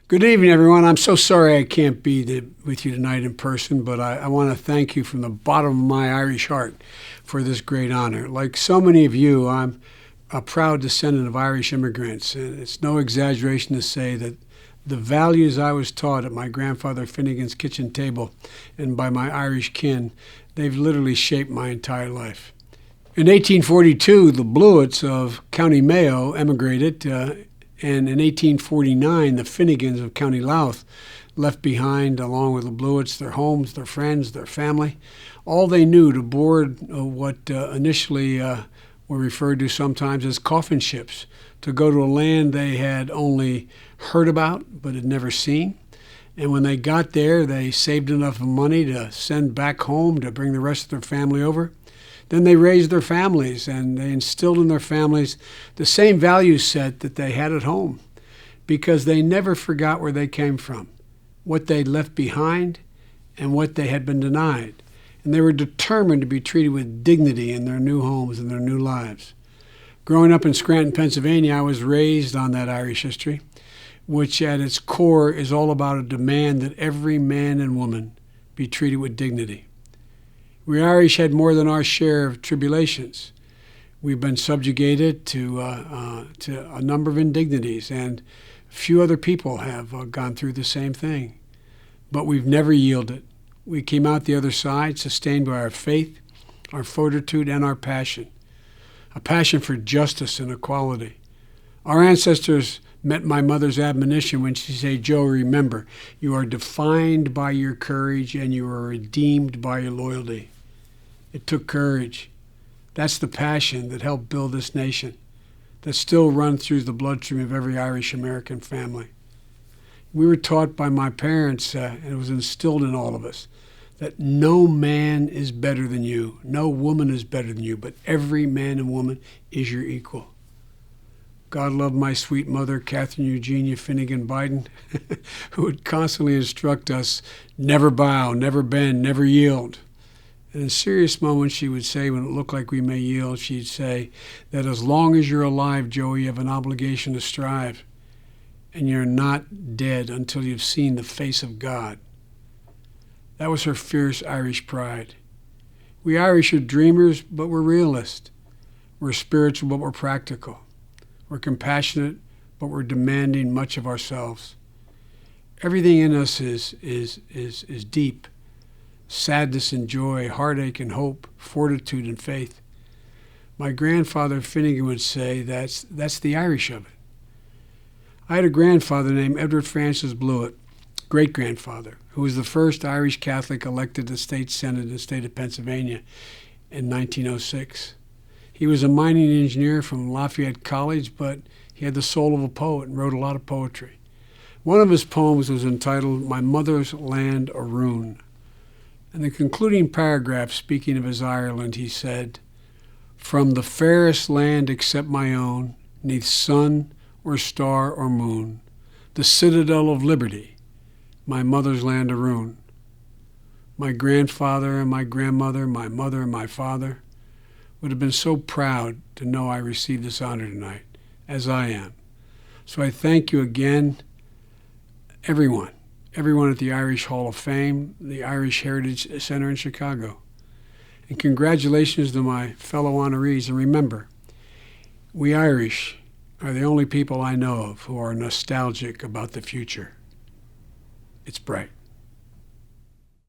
Good evening, everyone. I'm so sorry I can't be with you tonight in person, but I want to thank you from the bottom of my Irish heart for this great honor. Like so many of you, I'm a proud descendant of Irish immigrants, and it's no exaggeration to say that the values I was taught at my grandfather Finnegan's kitchen table and by my Irish kin, they've literally shaped my entire life. In 1842, the Blewitts of County Mayo emigrated, and in 1849, the Finnegans of County Louth left behind, along with the Blewitts, their homes, their friends, their family, all they knew to board what initially were referred to sometimes as coffin ships, to go to a land they had only heard about but had never seen. And when they got there, they saved enough money to send back home to bring the rest of their family over. Then they raised their families, and they instilled in their families the same value set that they had at home, because they never forgot where they came from, what they left behind, and what they had been denied. And they were determined to be treated with dignity in their new homes and their new lives. Growing up in Scranton, Pennsylvania, I was raised on that Irish history, which at its core is all about a demand that every man and woman be treated with dignity. We Irish had more than our share of tribulations. We've been subjugated to a number of indignities, and few other people have gone through the same thing. But we've never yielded. We came out the other side sustained by our faith, our fortitude, and our passion. A passion for justice and equality. Our ancestors met my mother's admonition when she said, "Joe, remember, you are defined by your courage and you are redeemed by your loyalty." It took courage. That's the passion that helped build this nation, that still runs through the bloodstream of every Irish American family. We were taught by my parents, and it was instilled in all of us, that no man is better than you, no woman is better than you, but every man and woman is your equal. God loved my sweet mother, Catherine Eugenia Finnegan Biden, who would constantly instruct us, never bow, never bend, never yield. And in serious moments, she would say, when it looked like we may yield, she'd say that as long as you're alive, Joey, you have an obligation to strive, and you're not dead until you've seen the face of God. That was her fierce Irish pride. We Irish are dreamers, but we're realists. We're spiritual, but we're practical. We're compassionate, but we're demanding much of ourselves. Everything in us is deep. Sadness and joy, heartache and hope, fortitude and faith. My grandfather Finnegan would say that's the Irish of it. I had a grandfather named Edward Francis Blewett, great-grandfather, who was the first Irish Catholic elected to state senate in the state of Pennsylvania in 1906. He was a mining engineer from Lafayette College, but he had the soul of a poet and wrote a lot of poetry. One of his poems was entitled, "My Mother's Land a Rune." In the concluding paragraph, speaking of his Ireland, he said, "From the fairest land except my own, neath sun or star or moon, the citadel of liberty, my mother's land a rune." My grandfather and my grandmother, my mother and my father would have been so proud to know I received this honor tonight, as I am. So I thank you again, everyone at the Irish Hall of Fame, the Irish Heritage Center in Chicago. And congratulations to my fellow honorees. And remember, we Irish are the only people I know of who are nostalgic about the future. It's bright.